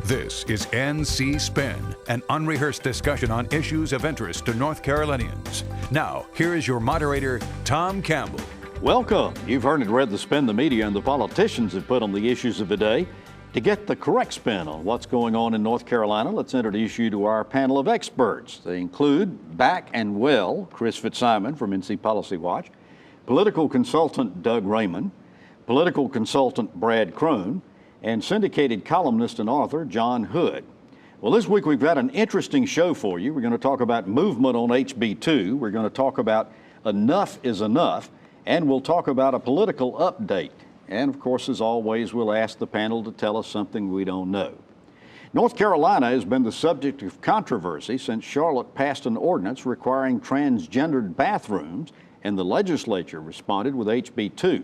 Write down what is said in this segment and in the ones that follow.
This is NC Spin, an unrehearsed discussion on issues of interest to North Carolinians. Now, here is your moderator, Tom Campbell. Welcome. You've heard and read the spin the media and the politicians have put on the issues of the day. To get the correct spin on what's going on in North Carolina, let's introduce you to our panel of experts. They include back and well Chris Fitzsimon from NC Policy Watch, political consultant Doug Raymond, political consultant Brad Crone, and syndicated columnist and author John Hood. Well, this week we've got an interesting show for you. We're going to talk about movement on HB 2. We're going to talk about enough is enough, and we'll talk about a political update. And of course, as always, we'll ask the panel to tell us something we don't know. North Carolina has been the subject of controversy since Charlotte passed an ordinance requiring transgendered bathrooms, and the legislature responded with HB 2.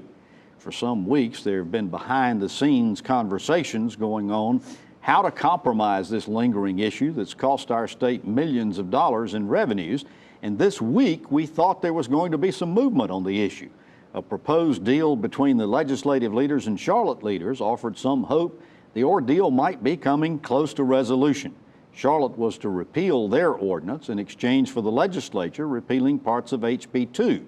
For some weeks, there have been behind-the-scenes conversations going on how to compromise this lingering issue that's cost our state millions of dollars in revenues. And this week, we thought there was going to be some movement on the issue. A proposed deal between the legislative leaders and Charlotte leaders offered some hope the ordeal might be coming close to resolution. Charlotte was to repeal their ordinance in exchange for the legislature repealing parts of HB 2.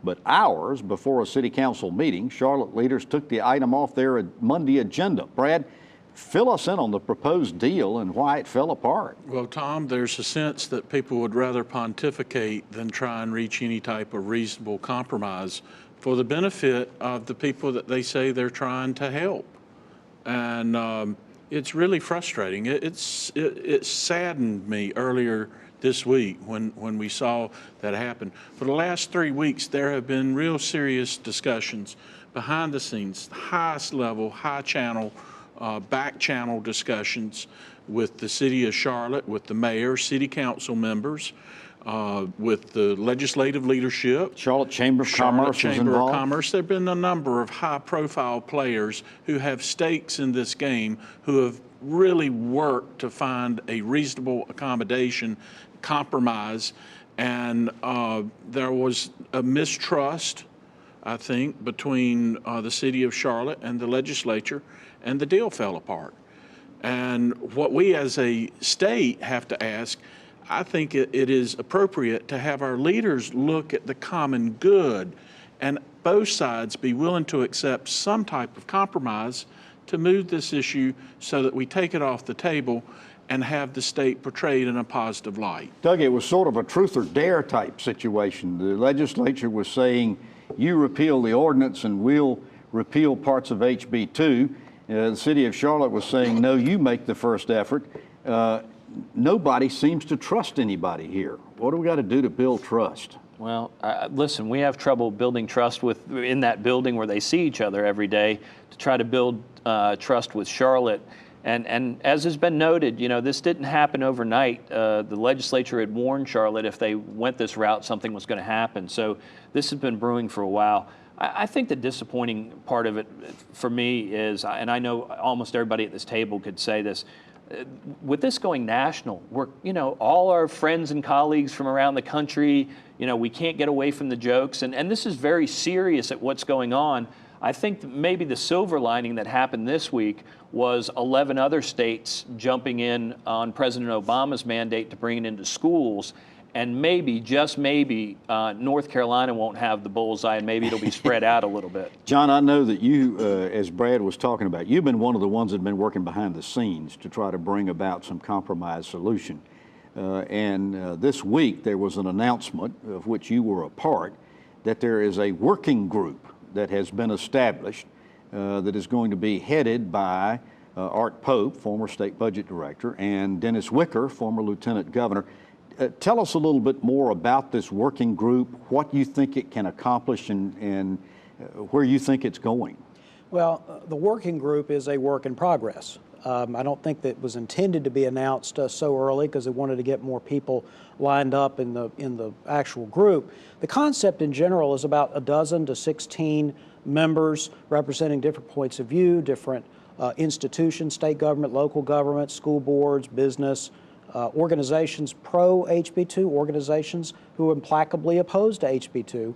But hours before a city council meeting, Charlotte leaders took the item off their Monday agenda. Brad, fill us in on the proposed deal and why it fell apart. Well, Tom, there's a sense that people would rather pontificate than try and reach any type of reasonable compromise for the benefit of the people that they say they're trying to help. And it's really frustrating. It saddened me earlier this week when we saw that happen. For the last 3 weeks, there have been real serious discussions behind the scenes, highest level, high channel, back channel discussions with the city of Charlotte, with the mayor, city council members, with the legislative leadership. Charlotte Chamber of Commerce was involved. Chamber of Commerce. There have been a number of high-profile players who have stakes in this game who have really worked to find a reasonable accommodation, compromise, and there was a mistrust, I think, between the city of Charlotte and the legislature, and the deal fell apart. And what we as a state have to ask, I think it is appropriate to have our leaders look at the common good and both sides be willing to accept some type of compromise to move this issue so that we take it off the table and have the state portrayed in a positive light. Doug, it was sort of a truth or dare type situation. The legislature was saying, you repeal the ordinance and we'll repeal parts of HB 2. The city of Charlotte was saying, no, you make the first effort. Nobody seems to trust anybody here. What do we got to do to build trust? Well, listen, we have trouble building trust in that building where they see each other every day to try to build trust with Charlotte. And as has been noted, you know, this didn't happen overnight. The legislature had warned Charlotte if they went this route, something was going to happen. So this has been brewing for a while. I think the disappointing part of it for me is, and I know almost everybody at this table could say this, with this going national, all our friends and colleagues from around the country, we can't get away from the jokes. And this is very serious at what's going on. I think that maybe the silver lining that happened this week was 11 other states jumping in on President Obama's mandate to bring it into schools. And maybe, just maybe, North Carolina won't have the bullseye, and maybe it'll be spread out a little bit. John, I know that you, as Brad was talking about, you've been one of the ones that have been working behind the scenes to try to bring about some compromise solution. And this week there was an announcement, of which you were a part, that there is a working group that has been established that is going to be headed by Art Pope, former state budget director, and Dennis Wicker, former lieutenant governor. Tell us a little bit more about this working group, what you think it can accomplish, and where you think it's going. Well, the working group is a work in progress. I don't think that it was intended to be announced so early because they wanted to get more people lined up in the actual group. The concept in general is about 12 to 16 members representing different points of view, different institutions, state government, local government, school boards, business, organizations pro HB 2, organizations who implacably opposed to HB 2.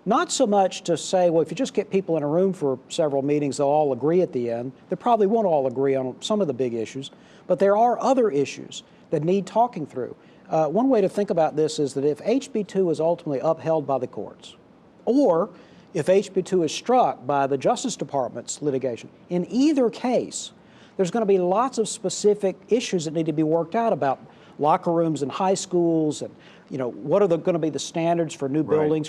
Not so much to say, well, if you just get people in a room for several meetings, they'll all agree at the end. They probably won't all agree on some of the big issues, but there are other issues that need talking through. One way to think about this is that if HB2 is ultimately upheld by the courts, or if HB2 is struck by the Justice Department's litigation, in either case, there's going to be lots of specific issues that need to be worked out about locker rooms in high schools, and what are going to be the standards for new buildings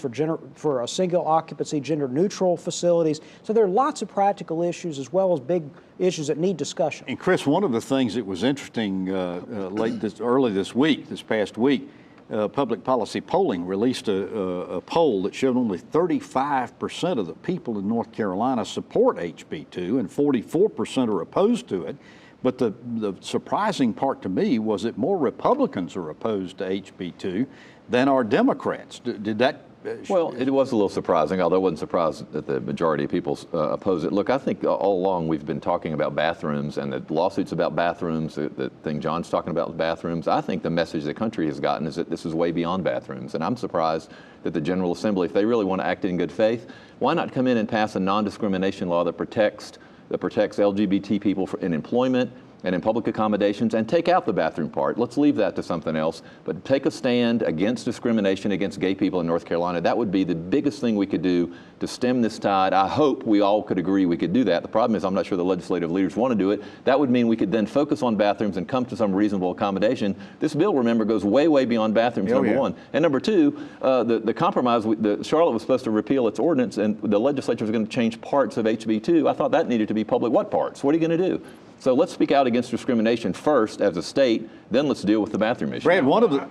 for a single occupancy, gender neutral facilities. So there are lots of practical issues as well as big issues that need discussion. And Chris, one of the things that was interesting early this past week, Public Policy Polling released a poll that showed only 35% of the people in North Carolina support HB2 and 44% are opposed to it. But the surprising part to me was that more Republicans are opposed to HB2 than are Democrats. Did that? Well, it was a little surprising, although I wasn't surprised that the majority of people oppose it. Look, I think all along we've been talking about bathrooms and the lawsuits about bathrooms, the thing John's talking about with bathrooms. I think the message the country has gotten is that this is way beyond bathrooms. And I'm surprised that the General Assembly, if they really want to act in good faith, why not come in and pass a non-discrimination law that protects LGBT people in employment and in public accommodations, and take out the bathroom part. Let's leave that to something else, but take a stand against discrimination against gay people in North Carolina. That would be the biggest thing we could do to stem this tide. I hope we all could agree we could do that. The problem is I'm not sure the legislative leaders want to do it. That would mean we could then focus on bathrooms and come to some reasonable accommodation. This bill, remember, goes way, way beyond bathrooms, number one. And number two, the compromise, Charlotte was supposed to repeal its ordinance, and the legislature was going to change parts of HB2. I thought that needed to be public. What parts? What are you going to do? So let's speak out against discrimination first as a state, then let's deal with the bathroom issue. Brad, one of the...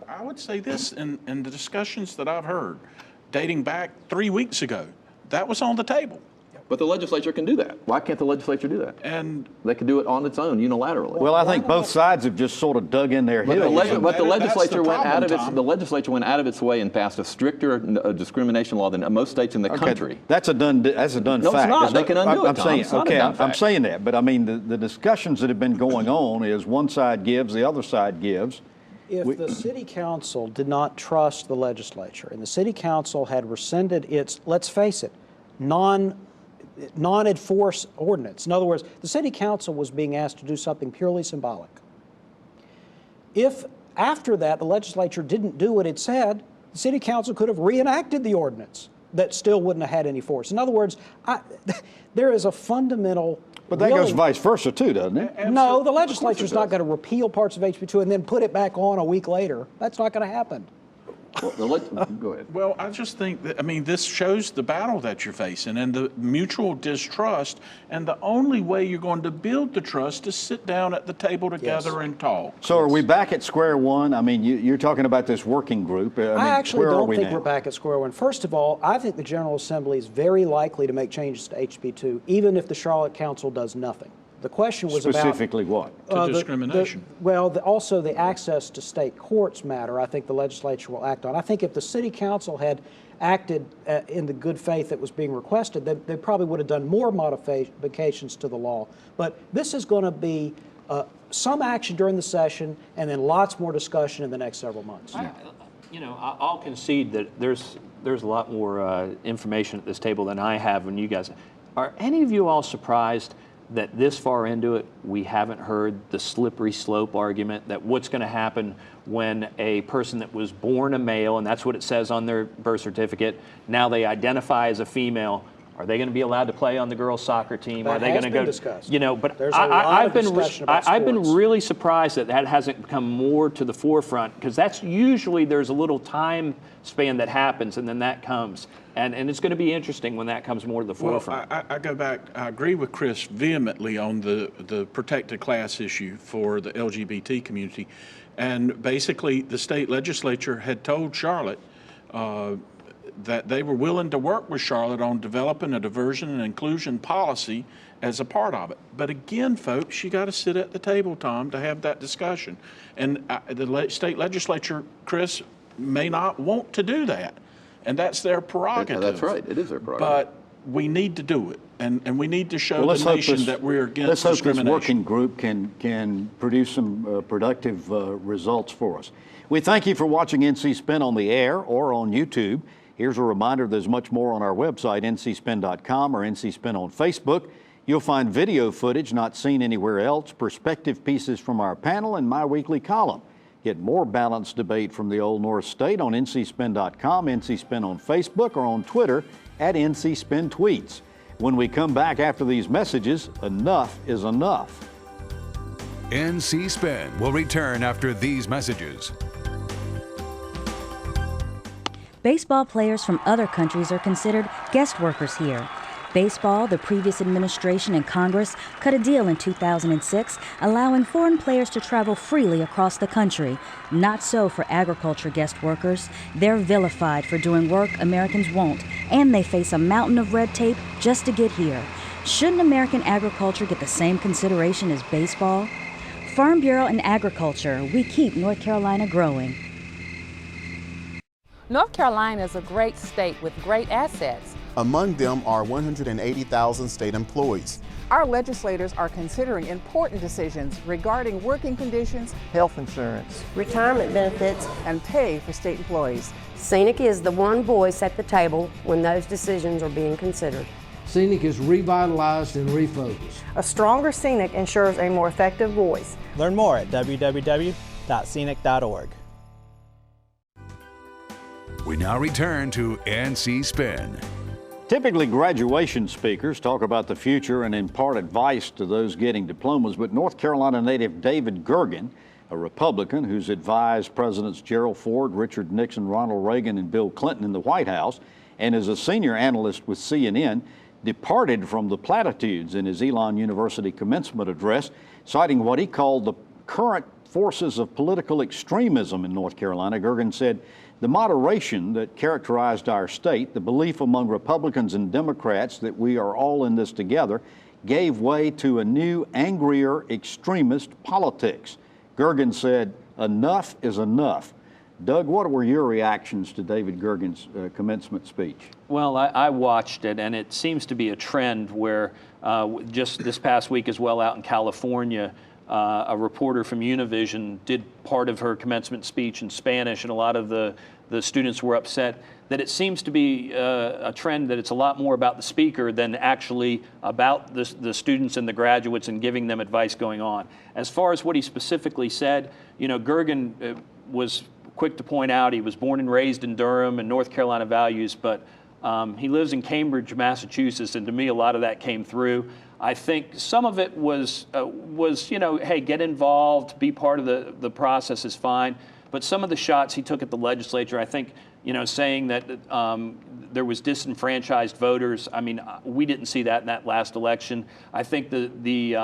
I would say this, in the discussions that I've heard, dating back 3 weeks ago, that was on the table. But the legislature can do that. Why can't the legislature do that? And they can do it on its own, unilaterally. Well, I think both sides have just sort of dug in their heels. But the legislature went out of its way and passed a stricter discrimination law than most states in the country. That's a done fact. It's not. They can undo it, Tom. I'm saying that, but I mean the discussions that have been going on is one side gives, the other side gives. If the city council did not trust the legislature and the city council had rescinded its, let's face it, non-enforced ordinance. In other words, the city council was being asked to do something purely symbolic. If after that the legislature didn't do what it said, the city council could have reenacted the ordinance that still wouldn't have had any force. In other words, there is a fundamental... But that goes vice versa too, doesn't it? No, the legislature's not going to repeal parts of HB2 and then put it back on a week later. That's not going to happen. Well, go ahead. Well, I just think that, this shows the battle that you're facing and the mutual distrust. And the only way you're going to build the trust is sit down at the table together and talk. So are we back at square one? You're talking about this working group. I actually don't think we're back at square one. First of all, I think the General Assembly is very likely to make changes to HB2, even if the Charlotte Council does nothing. The question was specifically what? To discrimination. Also the access to state courts matter. I think the legislature will act on. I think if the city council had acted in the good faith that was being requested, they probably would have done more modifications to the law. But this is going to be some action during the session and then lots more discussion in the next several months. I'll concede that there's a lot more information at this table than I have when you guys. Are any of you all surprised that this far into it, we haven't heard the slippery slope argument that what's going to happen when a person that was born a male, and that's what it says on their birth certificate, now they identify as a female, are they going to be allowed to play on the girls' soccer team? That are they going to go? Discussed. But I've been really surprised that hasn't come more to the forefront, because that's usually there's a little time span that happens and then that comes. And it's going to be interesting when that comes more to the forefront. I go back, I agree with Chris vehemently on the protected class issue for the LGBT community. And basically, the state legislature had told Charlotte that they were willing to work with Charlotte on developing a diversion and inclusion policy as a part of it. But again, folks, you got to sit at the table, Tom, to have that discussion. And the state legislature, Chris, may not want to do that. And that's their prerogative. That's right. It is their prerogative. But we need to do it, and we need to show the nation that we're against discrimination. Let's hope this working group can produce some productive results for us. We thank you for watching NC Spin on the air or on YouTube. Here's a reminder, there's much more on our website, ncspin.com or ncspin on Facebook. You'll find video footage not seen anywhere else, perspective pieces from our panel, and my weekly column. Get more balanced debate from the Old North State on ncspin.com, ncspin on Facebook, or on Twitter at ncspintweets. When we come back after these messages, enough is enough. NC Spin will return after these messages. Baseball players from other countries are considered guest workers here. Baseball, the previous administration and Congress cut a deal in 2006 allowing foreign players to travel freely across the country. Not so for agriculture guest workers. They're vilified for doing work Americans won't, and they face a mountain of red tape just to get here. Shouldn't American agriculture get the same consideration as baseball? Farm Bureau and Agriculture, we keep North Carolina growing. North Carolina is a great state with great assets. Among them are 180,000 state employees. Our legislators are considering important decisions regarding working conditions, health insurance, retirement benefits, and pay for state employees. Syndic is the one voice at the table when those decisions are being considered. Syndic is revitalized and refocused. A stronger Syndic ensures a more effective voice. Learn more at www.syndic.org. We now return to NC Spin. Typically, graduation speakers talk about the future and impart advice to those getting diplomas, but North Carolina native David Gergen, a Republican who's advised Presidents Gerald Ford, Richard Nixon, Ronald Reagan, and Bill Clinton in the White House, and is a senior analyst with CNN, departed from the platitudes in his Elon University commencement address, citing what he called the current forces of political extremism in North Carolina. Gergen said, "The moderation that characterized our state, the belief among Republicans and Democrats that we are all in this together, gave way to a new, angrier, extremist politics." Gergen said, "Enough is enough." Doug, what were your reactions to David Gergen's commencement speech? Well, I watched it, and it seems to be a trend where just this past week as well out in California, a reporter from Univision did part of her commencement speech in Spanish, and a lot of the students were upset that it seems to be a trend that it's a lot more about the speaker than actually about the students and the graduates and giving them advice going on. As far as what he specifically said, you know, Gergen was quick to point out he was born and raised in Durham and North Carolina values, but he lives in Cambridge, Massachusetts, and to me a lot of that came through. I think some of it was you know, hey, get involved, be part of the process is fine. But some of the shots he took at the legislature, I think, you know, saying that there was disenfranchised voters. I mean, we didn't see that in that last election. I think the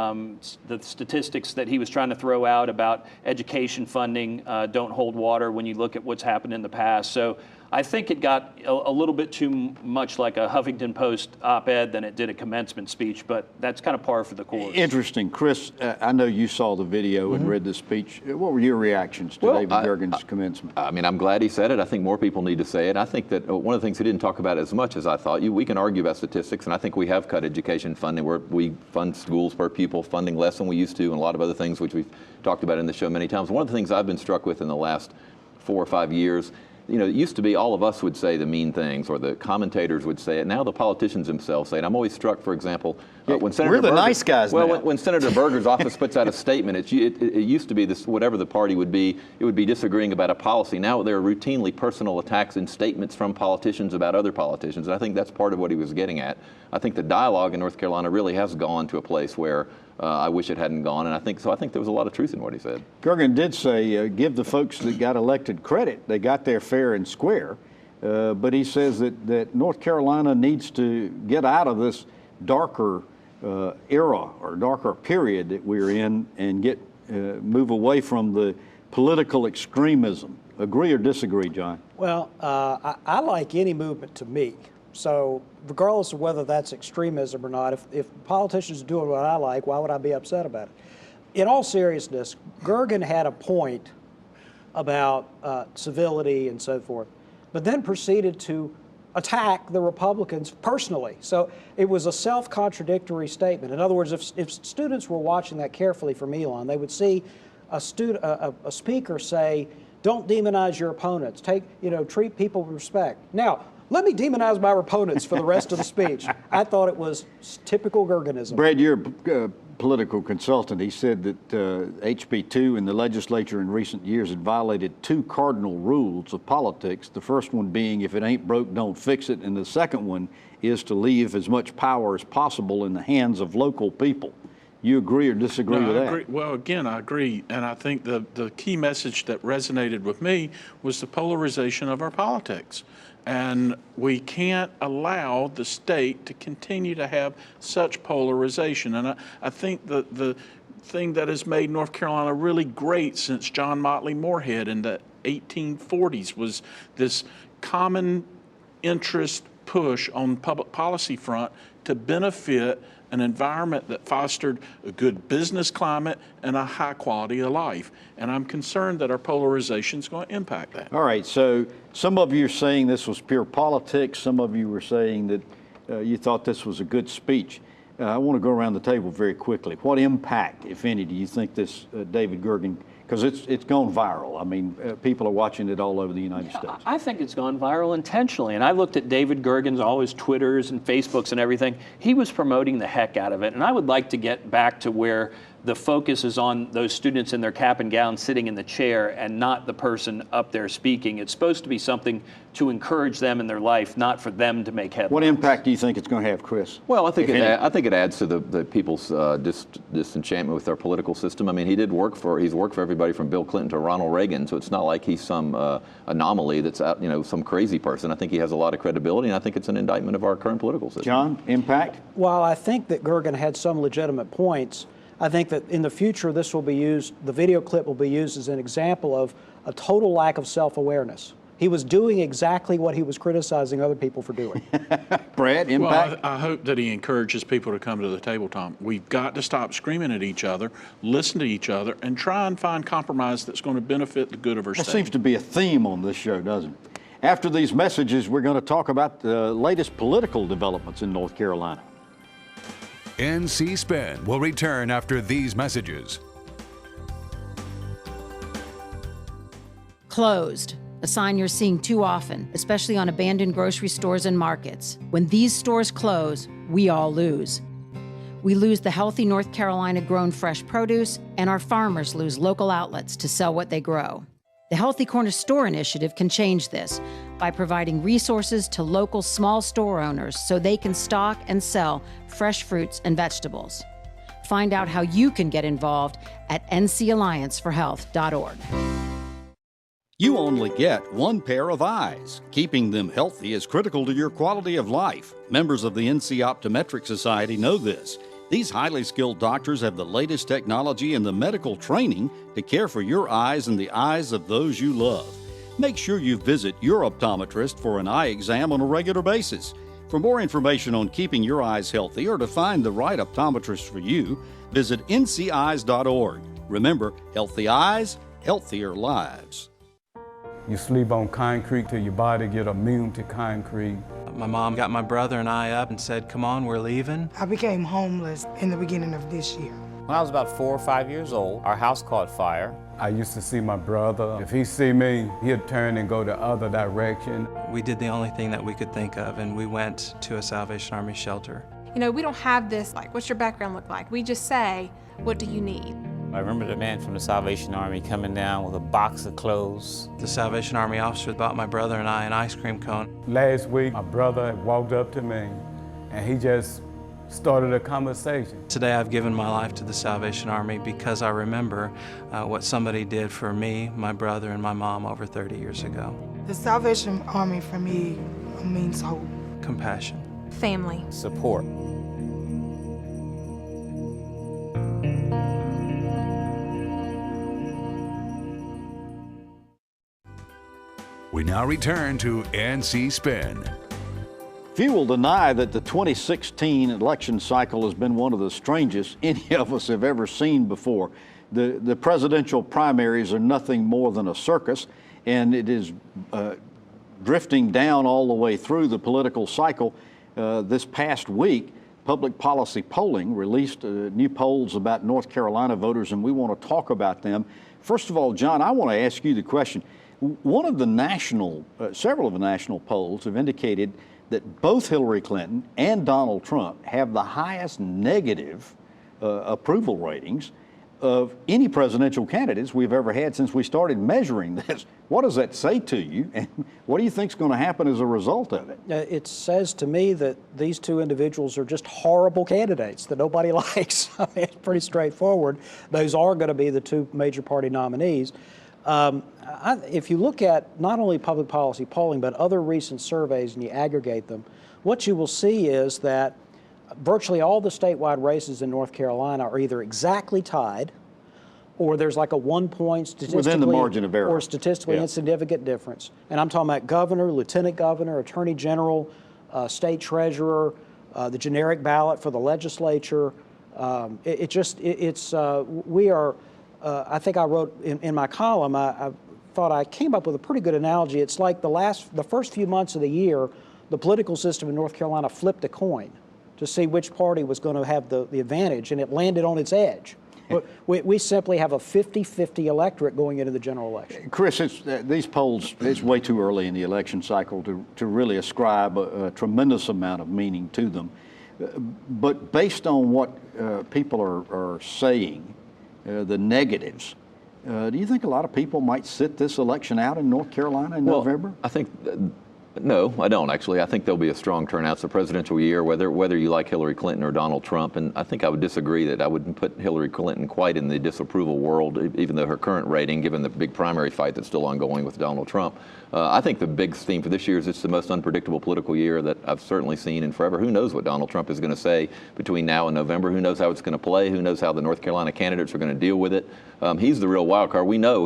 statistics that he was trying to throw out about education funding don't hold water when you look at what's happened in the past. So I think it got a little bit too much like a Huffington Post op-ed than it did a commencement speech, but that's kind of par for the course. Interesting. Chris, I know you saw the video and read the speech. What were your reactions to David Gergen's commencement? I mean, I'm glad he said it. I think more people need to say it. I think that one of the things he didn't talk about as much as I thought, we can argue about statistics, and I think we have cut education funding where we fund schools per pupil, funding less than we used to, and a lot of other things which we've talked about in the show many times. One of the things I've been struck with in the last 4 or 5 years, you know, it used to be all of us would say the mean things, or the commentators would say it. Now the politicians themselves say it. I'm always struck, for example, when Senator we're the nice guys now. When Senator Berger's office puts out a statement, it used to be this, whatever the party would be, it would be disagreeing about a policy. Now there are routinely personal attacks and statements from politicians about other politicians, and I think that's part of what he was getting at. I think the dialogue in North Carolina really has gone to a place where I wish it hadn't gone, and I think there was a lot of truth in what he said. Gergen did say, give the folks that got elected credit. They got there fair and square, but he says that North Carolina needs to get out of this darker era or darker period that we're in and move away from the political extremism. Agree or disagree, John? Well, I like any movement to me. So regardless of whether that's extremism or not, if politicians are doing what I like, why would I be upset about it? In all seriousness, Gergen had a point about civility and so forth, but then proceeded to attack the Republicans personally. So it was a self-contradictory statement. In other words, if students were watching that carefully from Elon, they would see a speaker say, "Don't demonize your opponents. Treat people with respect." Now, let me demonize my opponents for the rest of the speech. I thought it was typical Gergenism. Brad, you're a political consultant. He said that HB2 in the legislature in recent years had violated 2 cardinal rules of politics. The first one being, if it ain't broke, don't fix it. And the second one is to leave as much power as possible in the hands of local people. You agree or disagree with that? Agree. Well, again, I agree. And I think the key message that resonated with me was the polarization of our politics. And we can't allow the state to continue to have such polarization. And I think the thing that has made North Carolina really great since John Motley Moorhead in the 1840s was this common interest push on public policy front to benefit an environment that fostered a good business climate and a high quality of life. And I'm concerned that our polarization is going to impact that. All right, so some of you are saying this was pure politics. Some of you were saying that you thought this was a good speech. I want to go around the table very quickly. What impact, if any, do you think this David Gergen, because it's gone viral. I mean, people are watching it all over the United States. I think it's gone viral intentionally. And I looked at David Gergen's, all his Twitters and Facebooks and everything. He was promoting the heck out of it. And I would like to get back to where the focus is on those students in their cap and gown sitting in the chair and not the person up there speaking. It's supposed to be something to encourage them in their life, not for them to make headlines. What impact do you think it's going to have, Chris? Well, I think it adds to the people's disenchantment with our political system. I mean, he's worked for everybody from Bill Clinton to Ronald Reagan, so it's not like he's some anomaly that's out, some crazy person. I think he has a lot of credibility, and I think it's an indictment of our current political system. John, impact? While I think that Gergen had some legitimate points, I think that in the future this will be used, the video clip will be used as an example of a total lack of self-awareness. He was doing exactly what he was criticizing other people for doing. Brad, impact? Well, I hope that he encourages people to come to the table, Tom. We've got to stop screaming at each other, listen to each other, and try and find compromise that's going to benefit the good of our state. That seems to be a theme on this show, doesn't it? After these messages, we're going to talk about the latest political developments in North Carolina. NC Spin will return after these messages. Closed. A sign you're seeing too often, especially on abandoned grocery stores and markets. When these stores close, we all lose. We lose the healthy North Carolina grown fresh produce, and our farmers lose local outlets to sell what they grow. The Healthy Corner Store Initiative can change this by providing resources to local small store owners so they can stock and sell fresh fruits and vegetables. Find out how you can get involved at ncallianceforhealth.org. You only get one pair of eyes. Keeping them healthy is critical to your quality of life. Members of the NC Optometric Society know this. These highly skilled doctors have the latest technology and the medical training to care for your eyes and the eyes of those you love. Make sure you visit your optometrist for an eye exam on a regular basis. For more information on keeping your eyes healthy or to find the right optometrist for you, visit nceyes.org. Remember, healthy eyes, healthier lives. You sleep on concrete till your body get immune to concrete. My mom got my brother and I up and said, come on, we're leaving. I became homeless in the beginning of this year. When I was about 4 or 5 years old, our house caught fire. I used to see my brother. If he see me, he'd turn and go the other direction. We did the only thing that we could think of, and we went to a Salvation Army shelter. You know, we don't have this, like, what's your background look like? We just say, what do you need? I remember the man from the Salvation Army coming down with a box of clothes. The Salvation Army officer bought my brother and I an ice cream cone. Last week, my brother walked up to me, and he just started a conversation. Today I've given my life to the Salvation Army because I remember what somebody did for me, my brother, and my mom over 30 years ago. The Salvation Army for me means hope. Compassion. Family. Support. We now return to NC Spin. Few will deny that the 2016 election cycle has been one of the strangest any of us have ever seen before. The presidential primaries are nothing more than a circus, and it is drifting down all the way through the political cycle. This past week, Public Policy Polling released new polls about North Carolina voters, and we want to talk about them. First of all, John, I want to ask you the question. One of the several of the national polls have indicated that both Hillary Clinton and Donald Trump have the highest negative approval ratings of any presidential candidates we've ever had since we started measuring this. What does that say to you, and what do you think is going to happen as a result of it? It says to me that these two individuals are just horrible candidates that nobody likes. I mean, it's pretty straightforward. Those are going to be the two major party nominees. If you look at not only public policy polling, but other recent surveys and you aggregate them, what you will see is that virtually all the statewide races in North Carolina are either exactly tied, or there's like a 1 point statistically within the margin of error, or statistically insignificant difference. And I'm talking about governor, lieutenant governor, attorney general, state treasurer, the generic ballot for the legislature. We are. I think I wrote in my column. I thought I came up with a pretty good analogy. It's like the first few months of the year, the political system in North Carolina flipped a coin to see which party was going to have the advantage, and it landed on its edge. We simply have a 50-50 electorate going into the general election. Chris, these polls, it's way too early in the election cycle to really ascribe a tremendous amount of meaning to them. But based on what people are saying, the negatives, do you think a lot of people might sit this election out in North Carolina in November? I think no, I don't actually. I think there'll be a strong turnout. It's a presidential year, whether you like Hillary Clinton or Donald Trump. And I think I would disagree that I wouldn't put Hillary Clinton quite in the disapproval world, even though her current rating, given the big primary fight that's still ongoing with Donald Trump. I think the big theme for this year is it's the most unpredictable political year that I've certainly seen in forever. Who knows what Donald Trump is going to say between now and November? Who knows how it's going to play? Who knows how the North Carolina candidates are going to deal with it? He's the real wild card. We know,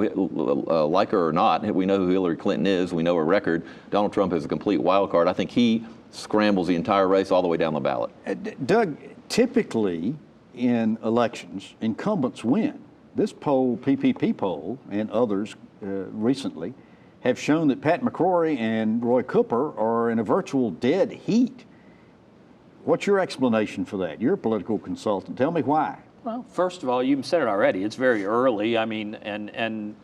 like her or not, we know who Hillary Clinton is. We know her record. Donald Trump is a complete wild card. I think he scrambles the entire race all the way down the ballot. Doug, typically in elections, incumbents win. This poll, PPP poll, and others recently, have shown that Pat McCrory and Roy Cooper are in a virtual dead heat. What's your explanation for that? You're a political consultant. Tell me why. Well, first of all, you said it already. It's very early. I mean, and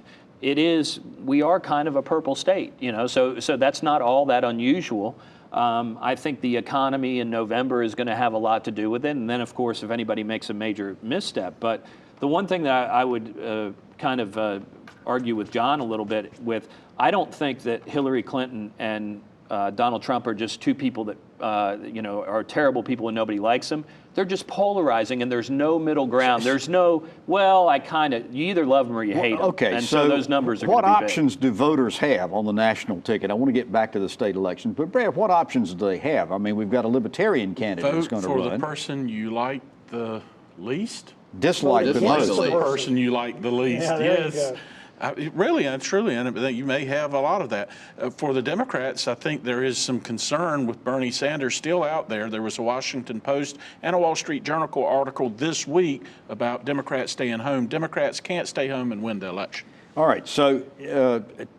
it is. We are kind of a purple state, you know. So that's not all that unusual. I think the economy in November is going to have a lot to do with it, and then of course, if anybody makes a major misstep. But the one thing that I would kind of argue with John a little bit with, I don't think that Hillary Clinton and Donald Trump are just two people that are terrible people and nobody likes them. They're just polarizing, and there's no middle ground. There's no, well, you either love them or you hate them. Okay, and so those numbers are going to be what options do voters have on the national ticket? I want to get back to the state elections, but Brad, what options do they have? I mean, we've got a libertarian candidate that's going to run. Vote for the person you like the least? Dislike the most. The person you like the least, yeah, yes. Really and truly, and you may have a lot of that. For the Democrats, I think there is some concern with Bernie Sanders still out there. There was a Washington Post and a Wall Street Journal article this week about Democrats staying home. Democrats can't stay home and win the election. All right, so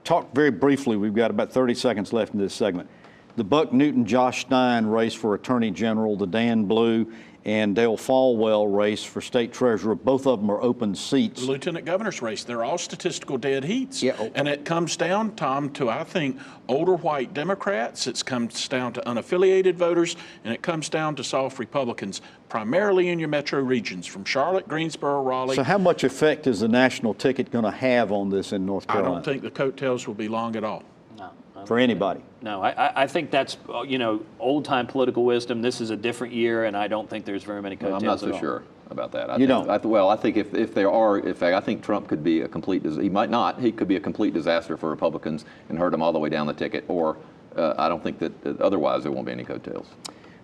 talk very briefly. We've got about 30 seconds left in this segment. The Buck Newton-Josh Stein race for Attorney General, the Dan Blue and Dale Falwell race for state treasurer. Both of them are open seats. The lieutenant governor's race, they're all statistical dead heats. Yeah. And it comes down, Tom, to, I think, older white Democrats. It comes down to unaffiliated voters, and it comes down to soft Republicans, primarily in your metro regions, from Charlotte, Greensboro, Raleigh. So how much effect is the national ticket going to have on this in North Carolina? I don't think the coattails will be long at all. For anybody? No, I think that's, old-time political wisdom. This is a different year, and I don't think there's very many coattails I'm not so at all. sure about that. I think if there are, in fact, I think Trump could be a complete, he might not, he could be a complete disaster for Republicans and hurt them all the way down the ticket, or I don't think that otherwise there won't be any coattails.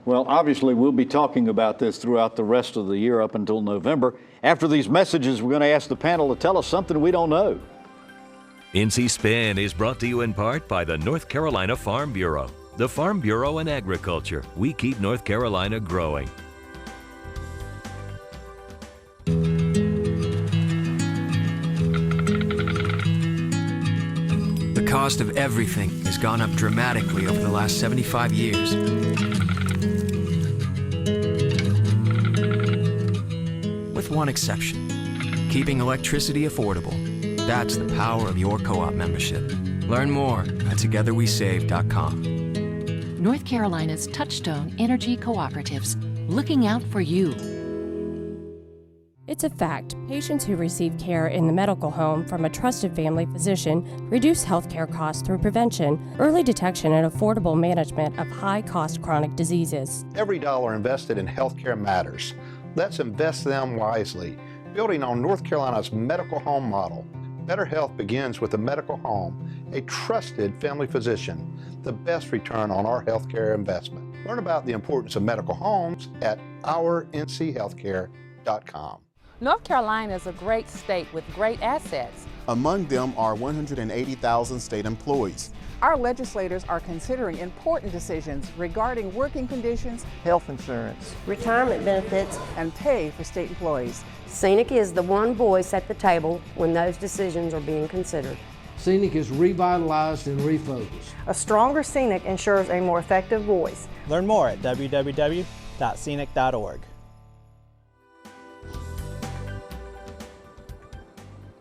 Well, obviously, we'll be talking about this throughout the rest of the year up until November. After these messages, we're going to ask the panel to tell us something we don't know. NC Spin is brought to you in part by the North Carolina Farm Bureau. The Farm Bureau and Agriculture. We keep North Carolina growing. The cost of everything has gone up dramatically over the last 75 years. With one exception, keeping electricity affordable. That's the power of your co-op membership. Learn more at togetherwesave.com. North Carolina's Touchstone Energy Cooperatives, looking out for you. It's a fact. Patients who receive care in the medical home from a trusted family physician reduce healthcare costs through prevention, early detection, and affordable management of high-cost chronic diseases. Every dollar invested in healthcare matters. Let's invest them wisely, building on North Carolina's medical home model. Better health begins with a medical home, a trusted family physician, the best return on our healthcare investment. Learn about the importance of medical homes at ournchealthcare.com. North Carolina is a great state with great assets. Among them are 180,000 state employees. Our legislators are considering important decisions regarding working conditions, Health insurance, Retirement benefits, and pay for state employees. Scenic is the one voice at the table when those decisions are being considered. Scenic is revitalized and refocused. A stronger Scenic ensures a more effective voice. Learn more at www.scenic.org.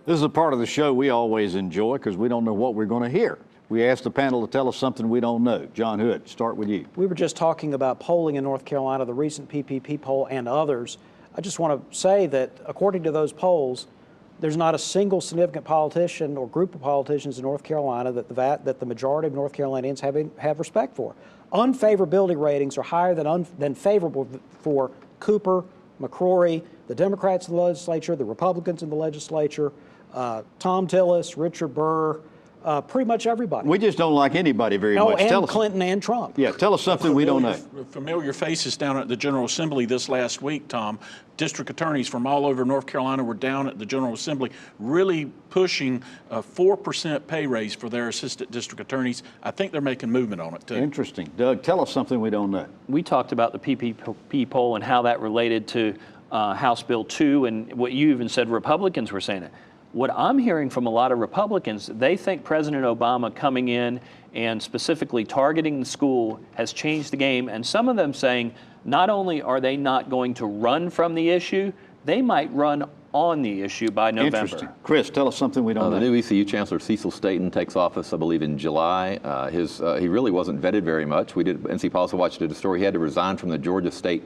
This is a part of the show we always enjoy because we don't know what we're going to hear. We asked the panel to tell us something we don't know. John Hood, start with you. We were just talking about polling in North Carolina, the recent PPP poll and others. I just want to say that according to those polls, there's not a single significant politician or group of politicians in North Carolina that the majority of North Carolinians have respect for. Unfavorability ratings are higher than favorable for Cooper, McCrory, the Democrats in the legislature, the Republicans in the legislature, Tom Tillis, Richard Burr, pretty much everybody. We just don't like anybody very much. And Clinton and Trump. Yeah, tell us something we don't know. Familiar faces down at the General Assembly this last week, Tom. District attorneys from all over North Carolina were down at the General Assembly really pushing a 4% pay raise for their assistant district attorneys. I think they're making movement on it, too. Interesting. Doug, tell us something we don't know. We talked about the PPP poll and how that related to House Bill 2 and what you even said Republicans were saying it. What I'm hearing from a lot of Republicans, they think President Obama coming in and specifically targeting the school has changed the game, and some of them saying not only are they not going to run from the issue, they might run on the issue by November. Interesting. Chris, tell us something we don't know. The new ECU Chancellor Cecil Staton takes office, I believe, in July. He really wasn't vetted very much. NC Policy Watch did a story. He had to resign from the Georgia State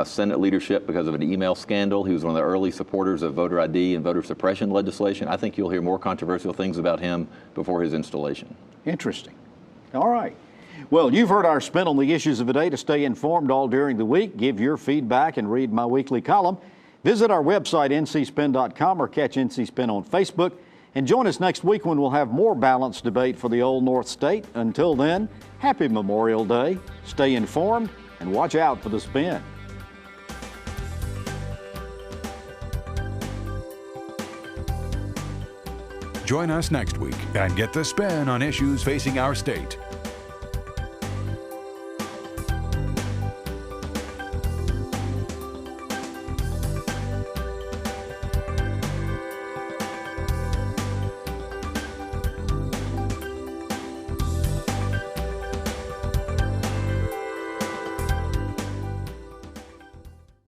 Senate leadership because of an email scandal. He was one of the early supporters of voter ID and voter suppression legislation. I think you'll hear more controversial things about him before his installation. Interesting. All right. Well, you've heard our spin on the issues of the day. To stay informed all during the week, give your feedback, and read my weekly column, visit our website, ncspin.com, or catch NC Spin on Facebook. And join us next week when we'll have more balanced debate for the Old North State. Until then, happy Memorial Day. Stay informed and watch out for the spin. Join us next week and get the spin on issues facing our state.